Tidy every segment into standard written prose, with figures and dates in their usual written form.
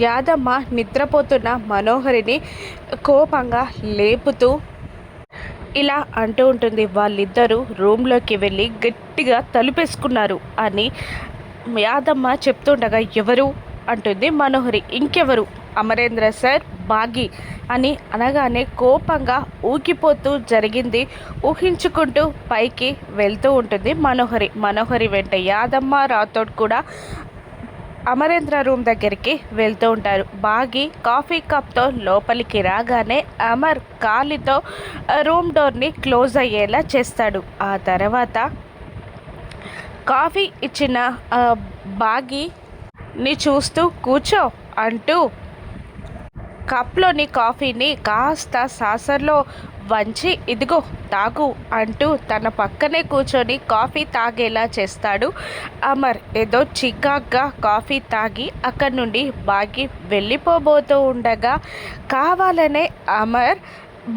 యాదమ్మ నిద్రపోతున్న మనోహరిని కోపంగా లేపుతూ ఇలా అంటూ ఉంటుంది, వాళ్ళిద్దరూ రూమ్లోకి వెళ్ళి గట్టిగా తలుపేసుకున్నారు అని యాదమ్మ చెప్తుండగా ఎవరు అంటుంది మనోహరి. ఇంకెవరు, అమరేంద్ర సార్, బాగి అని అనగానే కోపంగా ఊగిపోతూ జరిగింది ఊహించుకుంటూ పైకి వెళ్తూ ఉంటుంది మనోహరి వెంట యాదమ్మ రాథోడ్ కూడా అమరేంద్ర రూమ్ దగ్గరికి వెళ్తూ ఉంటారు. బాగి కాఫీ కప్తో లోపలికి రాగానే అమర్ కాలితో రూమ్ డోర్ని క్లోజ్ అయ్యేలా చేస్తాడు. ఆ తర్వాత కాఫీ ఇచ్చిన బాగిని చూస్తూ కూర్చో అంటూ కప్లోని కాఫీని కాస్త సాసర్లో వంచి ఇదిగో తాగు అంటూ తన పక్కనే కూర్చొని కాఫీ తాగేలా చేస్తాడు అమర్. ఏదో చికాగ్గా కాఫీ తాగి అక్కడి నుండి బాగి వెళ్ళిపోబోతూ ఉండగా కావాలనే అమర్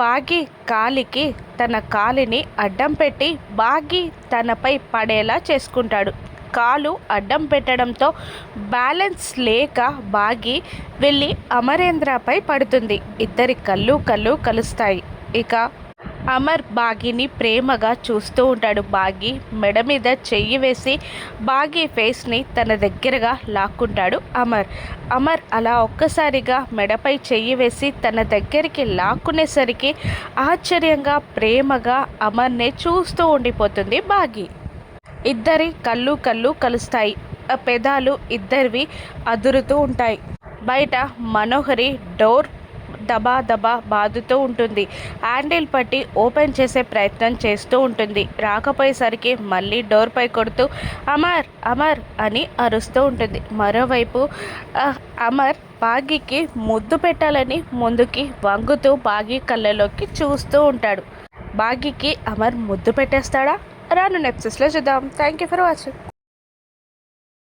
బాగి కాలికి తన కాలిని అడ్డం పెట్టి బాగి తనపై పడేలా చేసుకుంటాడు. కాలు అడ్డం పెట్టడంతో బ్యాలెన్స్ లేక బాగి వెళ్ళి అమరేంద్రపై పడుతుంది. ఇద్దరి కళ్ళు కలుస్తాయి. ఇక అమర్ బాగిని ప్రేమగా చూస్తూ ఉంటాడు. బాగి మెడ మీద చెయ్యి వేసి బాగి ఫేస్ని తన దగ్గరగా లాక్కుంటాడు అమర్ అలా ఒక్కసారిగా మెడపై చెయ్యి వేసి తన దగ్గరికి లాక్కునేసరికి ఆశ్చర్యంగా ప్రేమగా అమర్నే చూస్తూ ఉండిపోతుంది బాగి. ఇద్దరి కళ్ళు కలుస్తాయి. పెదాలు ఇద్దరివి అదురుతూ ఉంటాయి. బయట మనోహరి డోర్ దబా బాదుతూ ఉంటుంది. హ్యాండిల్ పట్టి ఓపెన్ చేసే ప్రయత్నం చేస్తూ ఉంటుంది. రాకపోయేసరికి మళ్ళీ డోర్ పై కొడుతూ అమర్ అని అరుస్తూ ఉంటుంది. మరోవైపు అమర్ బాగికి ముద్దు పెట్టాలని ముందుకి వంగుతూ బాగి కళ్ళలోకి చూస్తూ ఉంటాడు. బాగికి అమర్ ముద్దు పెట్టేస్తాడా? రాను ఎపిసోడ్స్లో చూద్దాం. Thank you for watching.